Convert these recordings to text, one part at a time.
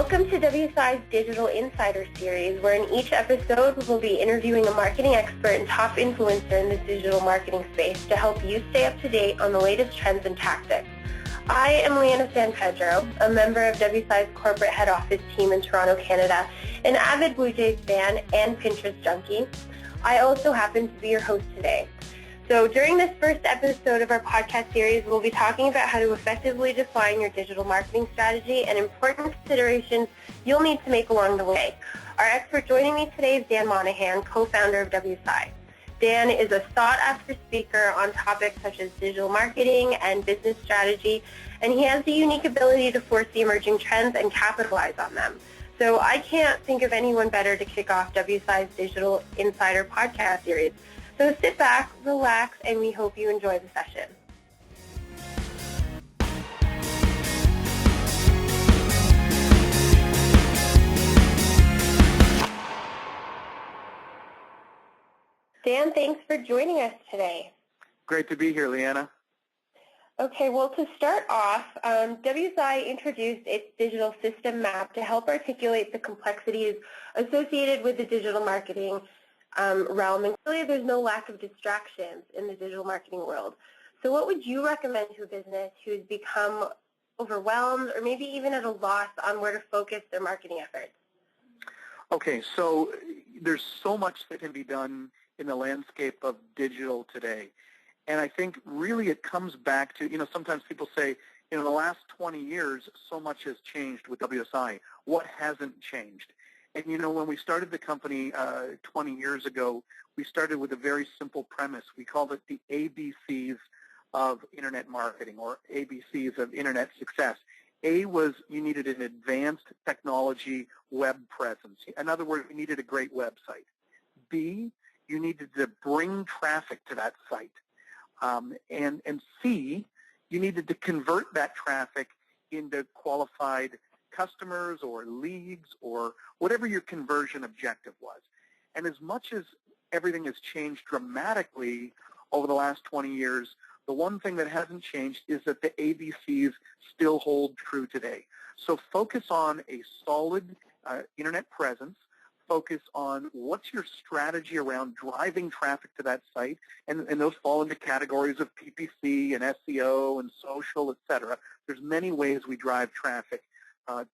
Welcome to WSI's Digital Insider Series, where in each episode we'll be interviewing a marketing expert and top influencer in the digital marketing space to help you stay up to date on the latest trends and tactics. I am Leanna San Pedro, a member of WSI's corporate head office team in Toronto, Canada, an avid Blue Jays fan and Pinterest junkie. I also happen to be your host today. So during this first episode of our podcast series, we'll be talking about how to effectively define your digital marketing strategy and important considerations you'll need to make along the way. Our expert joining me today is Dan Monaghan, co-founder of WSI. Dan is a sought-after speaker on topics such as digital marketing and business strategy, and he has the unique ability to foresee emerging trends and capitalize on them. So I can't think of anyone better to kick off WSI's Digital Insider podcast series. So sit back, relax, and we hope you enjoy the session. Dan, thanks for joining us today. Great to be here, Leanna. Okay, well, to start off, WSI introduced its digital system map to help articulate the complexities associated with the digital marketing realm, and clearly there's no lack of distractions in the digital marketing world. So what would you recommend to a business who's become overwhelmed or maybe even at a loss on where to focus their marketing efforts? Okay, so there's so much that can be done in the landscape of digital today. And I think really it comes back to, sometimes people say, in the last 20 years, so much has changed with WSI. What hasn't changed? And, when we started the company 20 years ago, we started with a very simple premise. We called it the ABCs of Internet marketing, or ABCs of Internet success. A was you needed an advanced technology web presence. In other words, you needed a great website. B, you needed to bring traffic to that site. And C, you needed to convert that traffic into qualified customers or leads or whatever your conversion objective was. And as much as everything has changed dramatically over the last 20 years, the one thing that hasn't changed is that the ABCs still hold true today. So focus on a solid internet presence. Focus on what's your strategy around driving traffic to that site, and those fall into categories of PPC and SEO and social, et cetera. There's many ways we drive traffic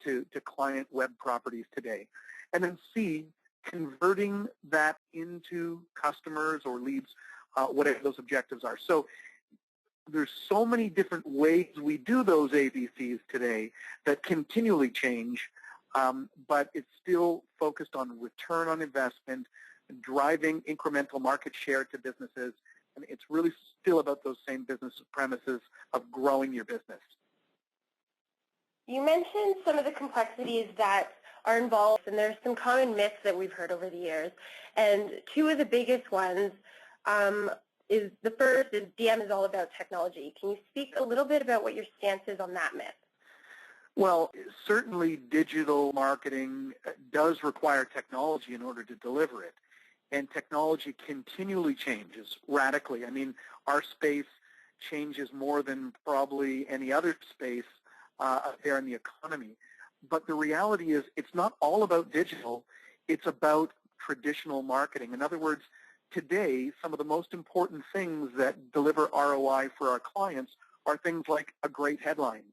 to client web properties today. And then C, converting that into customers or leads, whatever those objectives are. So there's so many different ways we do those ABCs today that continually change, but it's still focused on return on investment, driving incremental market share to businesses, and it's really still about those same business premises of growing your business. You mentioned some of the complexities that are involved, and there's some common myths that we've heard over the years. And two of the biggest ones is the first is DM is all about technology. Can you speak a little bit about what your stance is on that myth? Well, certainly digital marketing does require technology in order to deliver it. And technology continually changes radically. I mean, our space changes more than probably any other space out there in the economy. But the reality is it's not all about digital. It's about traditional marketing. In other words, today, some of the most important things that deliver ROI for our clients are things like a great headline,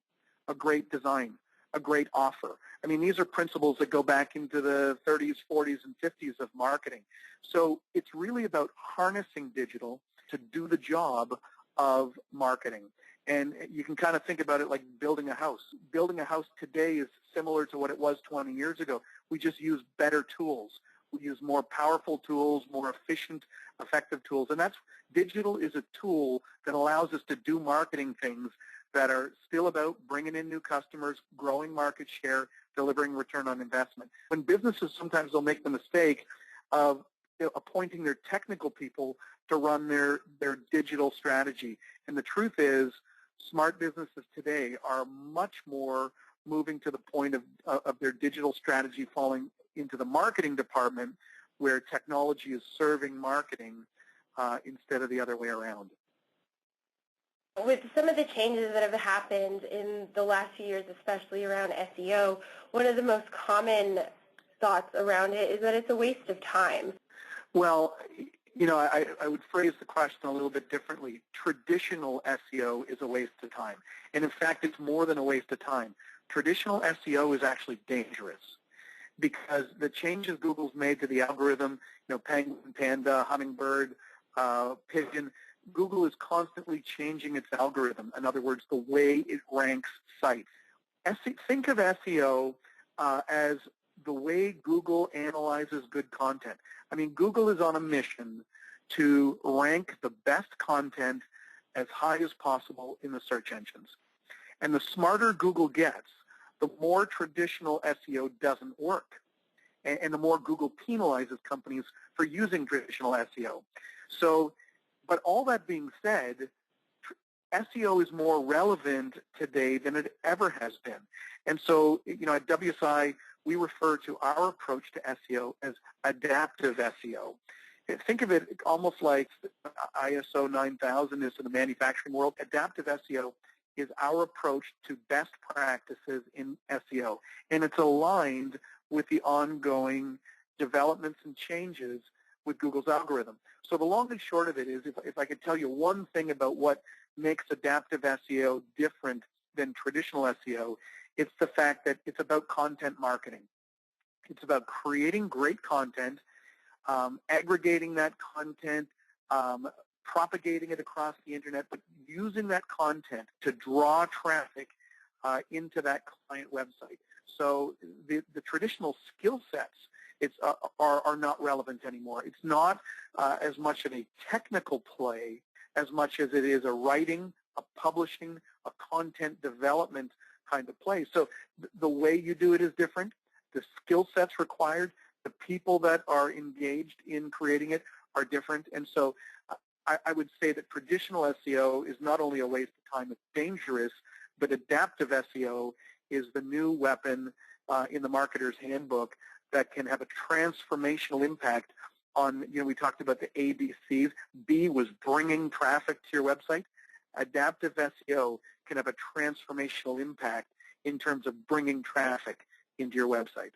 a great design, a great offer. I mean, these are principles that go back into the 30s, 40s, and 50s of marketing. So it's really about harnessing digital to do the job of marketing. And you can kind of think about it like building a house. Building a house today is similar to what it was 20 years ago. We just use better tools. We use more powerful tools, more efficient, effective tools. And digital is a tool that allows us to do marketing things that are still about bringing in new customers, growing market share, delivering return on investment. When businesses, sometimes they'll make the mistake of appointing their technical people to run their digital strategy. And the truth is, smart businesses today are much more moving to the point of their digital strategy falling into the marketing department, where technology is serving marketing instead of the other way around. With some of the changes that have happened in the last few years, especially around SEO, one of the most common thoughts around it is that it's a waste of time. Well, I would phrase the question a little bit differently. Traditional SEO is a waste of time. And in fact, it's more than a waste of time. Traditional SEO is actually dangerous because the changes Google's made to the algorithm, penguin, panda, hummingbird, pigeon, Google is constantly changing its algorithm. In other words, the way it ranks sites. Think of SEO as the way Google analyzes good content. I mean, Google is on a mission to rank the best content as high as possible in the search engines. And the smarter Google gets, the more traditional SEO doesn't work. And the more Google penalizes companies for using traditional SEO. So, but all that being said, SEO is more relevant today than it ever has been. And so, at WSI, we refer to our approach to SEO as adaptive SEO. Think of it almost like ISO 9000 is in the manufacturing world. Adaptive SEO is our approach to best practices in SEO, and it's aligned with the ongoing developments and changes with Google's algorithm. So the long and short of it is, if I could tell you one thing about what makes adaptive SEO different than traditional SEO, it's the fact that it's about content marketing. It's about creating great content, aggregating that content, propagating it across the internet, but using that content to draw traffic into that client website. So the traditional skill sets are not relevant anymore. It's not as much of a technical play as much as it is a writing, a publishing, a content development kind of play. So the way you do it is different. The skill sets required, the people that are engaged in creating it are different. And so I would say that traditional SEO is not only a waste of time, it's dangerous, but adaptive SEO is the new weapon in the marketer's handbook that can have a transformational impact on, we talked about the ABCs. B was bringing traffic to your website. Adaptive SEO can have a transformational impact in terms of bringing traffic into your website.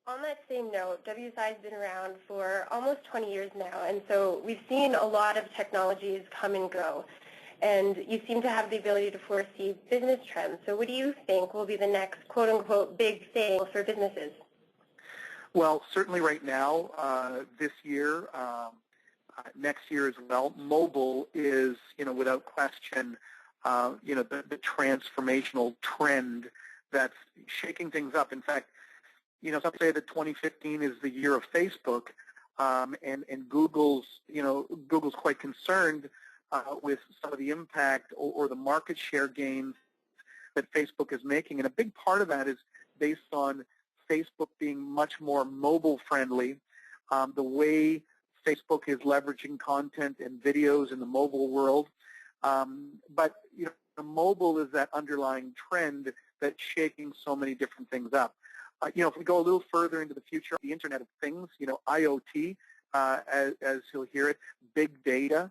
On that same note, WSI has been around for almost 20 years now, and so we've seen a lot of technologies come and go, and you seem to have the ability to foresee business trends. So what do you think will be the next quote-unquote big thing for businesses? Well, certainly right now, this year, next year as well, mobile is, without question, the transformational trend that's shaking things up. In fact, some say that 2015 is the year of Facebook, and Google's quite concerned with some of the impact or the market share gains that Facebook is making. And a big part of that is based on Facebook being much more mobile-friendly, the way Facebook is leveraging content and videos in the mobile world. But, the mobile is that underlying trend that's shaking so many different things up. If we go a little further into the future, the Internet of Things, IoT, as you'll hear it, big data,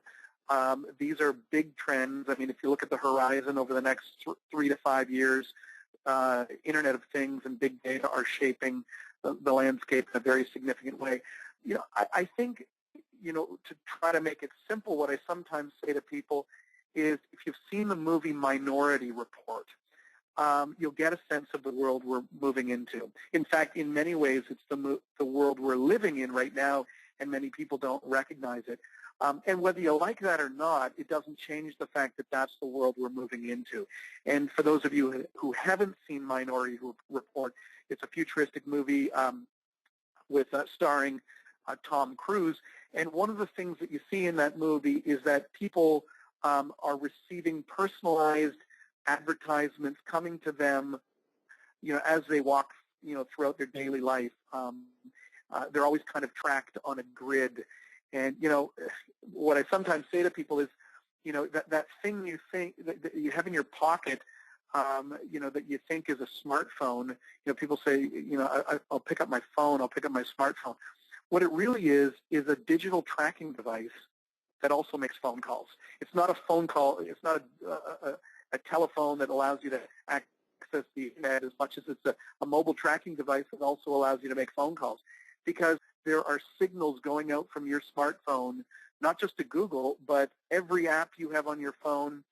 these are big trends. I mean, if you look at the horizon over the next 3 to 5 years, Internet of Things and big data are shaping the landscape in a very significant way. I think, to try to make it simple, what I sometimes say to people is, if you've seen the movie Minority Report, you'll get a sense of the world we're moving into. In fact, in many ways, it's the world we're living in right now, and many people don't recognize it. And whether you like that or not, it doesn't change the fact that that's the world we're moving into. And for those of you who haven't seen Minority Report, it's a futuristic movie with starring Tom Cruise. And one of the things that you see in that movie is that people are receiving personalized advertisements coming to them, as they walk, throughout their daily life. They're always kind of tracked on a grid. And, what I sometimes say to people is, that thing you think that you have in your pocket, that you think is a smartphone, people say, I'll pick up my phone, I'll pick up my smartphone. What it really is a digital tracking device that also makes phone calls. It's not a phone call. It's not a telephone that allows you to access the internet as much as it's a mobile tracking device that also allows you to make phone calls, because there are signals going out from your smartphone, not just to Google, but every app you have on your phone,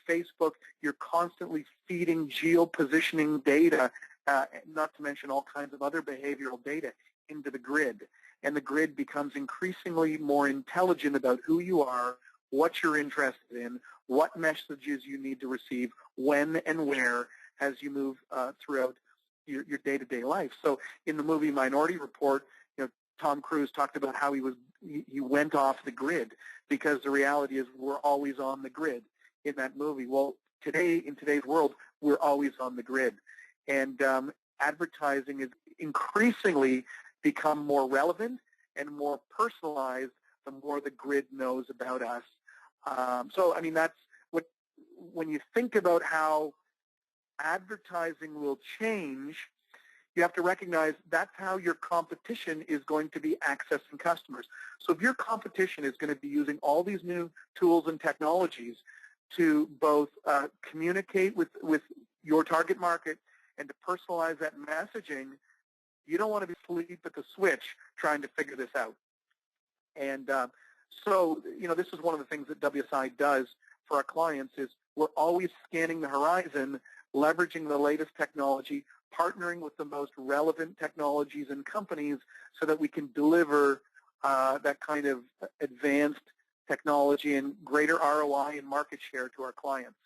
Facebook. You're constantly feeding geo-positioning data, not to mention all kinds of other behavioral data, into the grid. And the grid becomes increasingly more intelligent about who you are, what you're interested in, what messages you need to receive, when and where, as you move throughout your day-to-day life. So in the movie Minority Report, Tom Cruise talked about how he went off the grid, because the reality is we're always on the grid in that movie. Well, in today's world, we're always on the grid. And advertising is increasingly become more relevant and more personalized the more the grid knows about us. So, I mean, that's when you think about how advertising will change, you have to recognize that's how your competition is going to be accessing customers. So if your competition is going to be using all these new tools and technologies to both communicate with your target market and to personalize that messaging, you don't want to be asleep at the switch trying to figure this out. And so, this is one of the things that WSI does for our clients is we're always scanning the horizon, leveraging the latest technology, partnering with the most relevant technologies and companies so that we can deliver that kind of advanced technology and greater ROI and market share to our clients.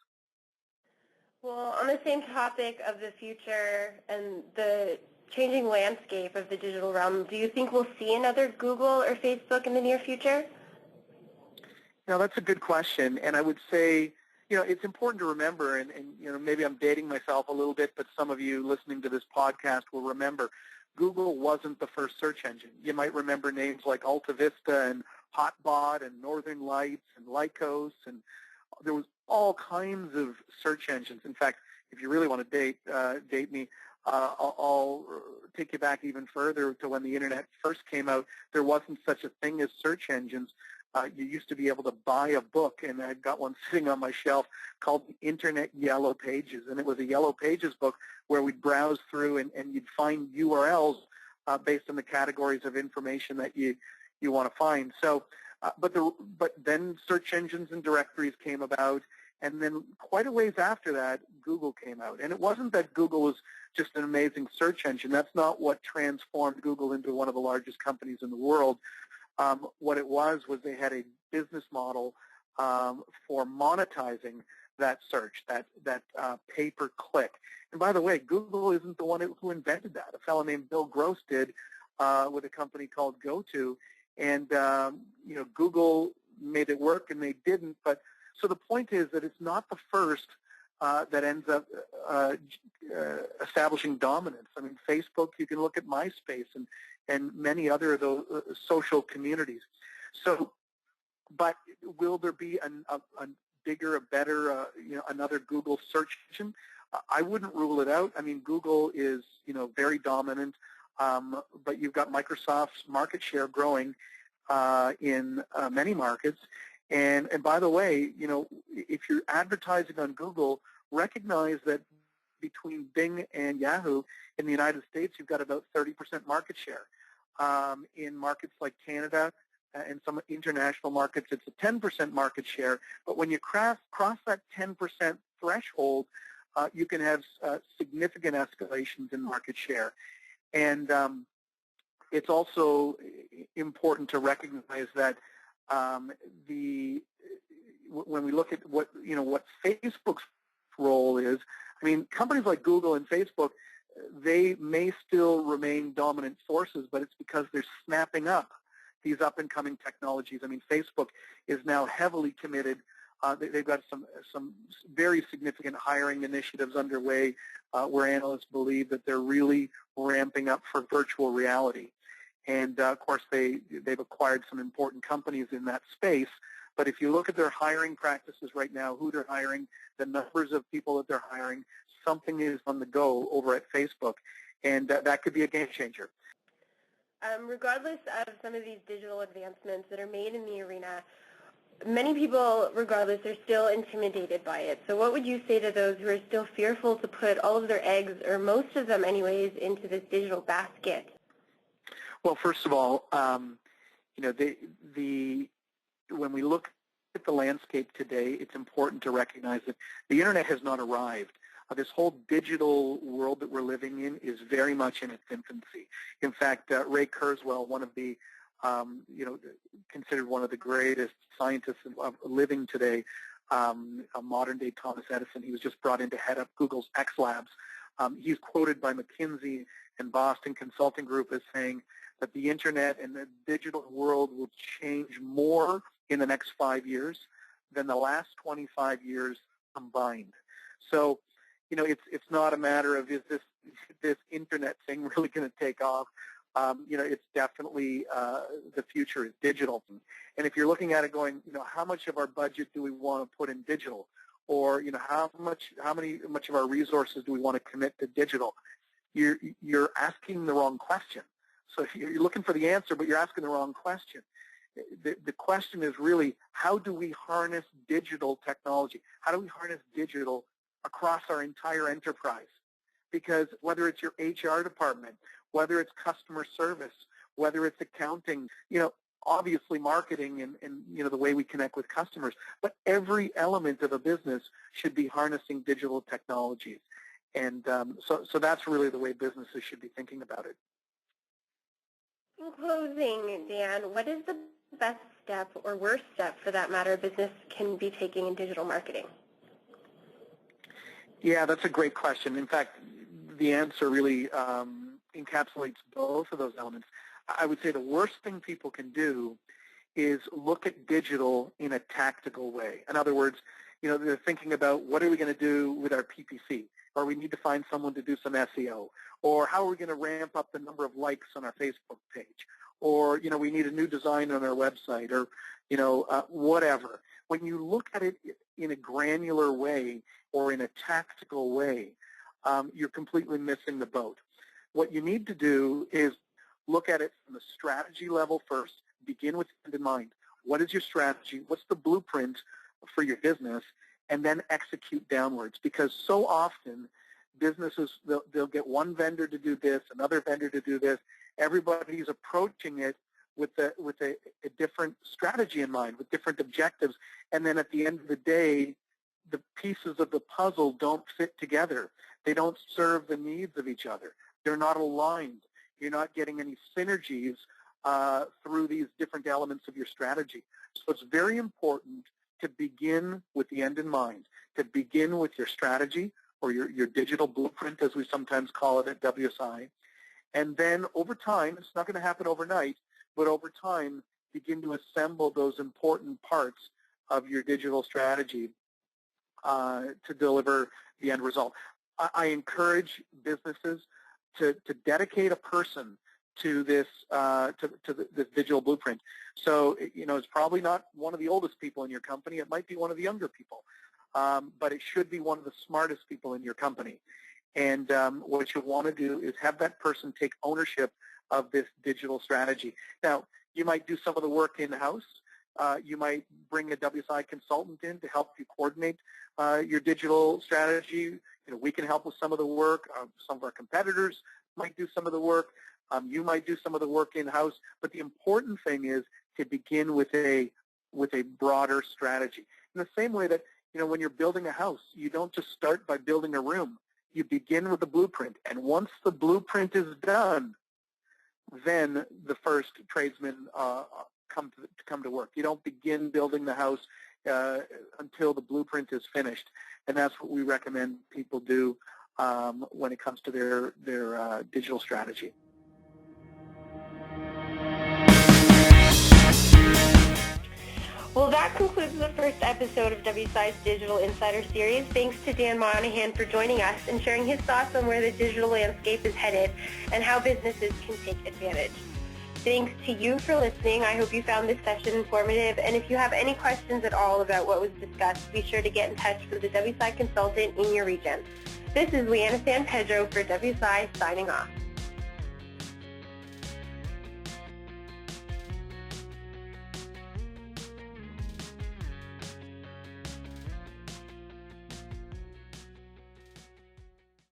Well, on the same topic of the future and the changing landscape of the digital realm, do you think we'll see another Google or Facebook in the near future? Now, that's a good question, and I would say, it's important to remember, and maybe I'm dating myself a little bit, but some of you listening to this podcast will remember, Google wasn't the first search engine. You might remember names like Alta Vista and Hotbot and Northern Lights and Lycos, and there was all kinds of search engines. In fact, if you really want to date me, I'll take you back even further to when the Internet first came out. There wasn't such a thing as search engines. You used to be able to buy a book, and I've got one sitting on my shelf called the Internet Yellow Pages, and it was a Yellow Pages book where we'd browse through and you'd find URLs based on the categories of information that you want to find. So, but then search engines and directories came about, and then quite a ways after that, Google came out. And it wasn't that Google was just an amazing search engine. That's not what transformed Google into one of the largest companies in the world. What it was they had a business model for monetizing that search, that pay-per-click. And by the way, Google isn't the one who invented that. A fellow named Bill Gross did with a company called GoTo. And, Google made it work and they didn't. But so the point is that it's not the first that ends up establishing dominance. I mean, Facebook, you can look at MySpace and many other of those social communities. So, but will there be a bigger, a better, another Google search engine? I wouldn't rule it out. I mean, Google is, very dominant, but you've got Microsoft's market share growing in many markets. And by the way, if you're advertising on Google, recognize that between Bing and Yahoo in the United States, you've got about 30% market share. In markets like Canada and some international markets, it's a 10% market share. But when you cross that 10% threshold, you can have significant escalations in market share. And it's also important to recognize that when we look at what Facebook's role is, I mean, companies like Google and Facebook, they may still remain dominant forces, but it's because they're snapping up these up-and-coming technologies. I mean, Facebook is now heavily committed. They've got some very significant hiring initiatives underway where analysts believe that they're really ramping up for virtual reality. And, of course, they've acquired some important companies in that space. But if you look at their hiring practices right now, who they're hiring, the numbers of people that they're hiring, something is on the go over at Facebook. And that could be a game changer. Regardless of some of these digital advancements that are made in the arena, many people, regardless, are still intimidated by it. So what would you say to those who are still fearful to put all of their eggs, or most of them anyways, into this digital basket? Well, first of all, when we look at the landscape today, it's important to recognize that the internet has not arrived. This whole digital world that we're living in is very much in its infancy. In fact, Ray Kurzweil, one of the considered one of the greatest scientists living today, a modern-day Thomas Edison. He was just brought in to head up Google's X Labs. He's quoted by McKinsey and Boston Consulting Group as saying that the internet and the digital world will change more in the next 5 years than the last 25 years combined. So, it's not a matter of is this internet thing really going to take off. It's definitely the future is digital. And if you're looking at it going, how much of our budget do we want to put in digital? Or, how much of our resources do we want to commit to digital? You're asking the wrong question. So if you're looking for the answer, but you're asking the wrong question. The question is really, how do we harness digital technology? How do we harness digital across our entire enterprise? Because whether it's your HR department, whether it's customer service, whether it's accounting, obviously marketing and the way we connect with customers, but every element of a business should be harnessing digital technologies. And so that's really the way businesses should be thinking about it. In closing, Dan, what is the best step, or worst step for that matter, a business can be taking in digital marketing? Yeah, that's a great question. In fact, the answer really encapsulates both of those elements. I would say the worst thing people can do is look at digital in a tactical way. In other words, they're thinking about what are we going to do with our PPC, or we need to find someone to do some SEO, or how are we going to ramp up the number of likes on our Facebook page, or we need a new design on our website, or whatever. When you look at it in a granular way or in a tactical way, you're completely missing the boat. What you need to do is look at it from the strategy level first. Begin with end in mind. What is your strategy? What's the blueprint for your business? And then execute downwards. Because so often, businesses, they'll get one vendor to do this, another vendor to do this. Everybody's approaching it with a different strategy in mind, with different objectives. And then at the end of the day, the pieces of the puzzle don't fit together. They don't serve the needs of each other. They're not aligned. You're not getting any synergies through these different elements of your strategy. So it's very important to begin with the end in mind, to begin with your strategy or your digital blueprint, as we sometimes call it at WSI. And then over time, it's not going to happen overnight, but over time, begin to assemble those important parts of your digital strategy to deliver the end result. I encourage businesses to dedicate a person to this this digital blueprint. So it's probably not one of the oldest people in your company. It might be one of the younger people, but it should be one of the smartest people in your company. And what you want to do is have that person take ownership of this digital strategy. Now, you might do some of the work in-house. You might bring a WSI consultant in to help you coordinate your digital strategy. We can help with some of the work. Some of our competitors might do some of the work. You might do some of the work in-house. But the important thing is to begin with a broader strategy. In the same way that when you're building a house, you don't just start by building a room. You begin with the blueprint, and once the blueprint is done, then the first tradesmen come to work. You don't begin building the house until the blueprint is finished, and that's what we recommend people do when it comes to their digital strategy. Well, that concludes the first episode of WSI's Digital Insider Series. Thanks to Dan Monaghan for joining us and sharing his thoughts on where the digital landscape is headed and how businesses can take advantage. Thanks to you for listening. I hope you found this session informative, and if you have any questions at all about what was discussed, be sure to get in touch with the WSI consultant in your region. This is Leanna San Pedro for WSI signing off.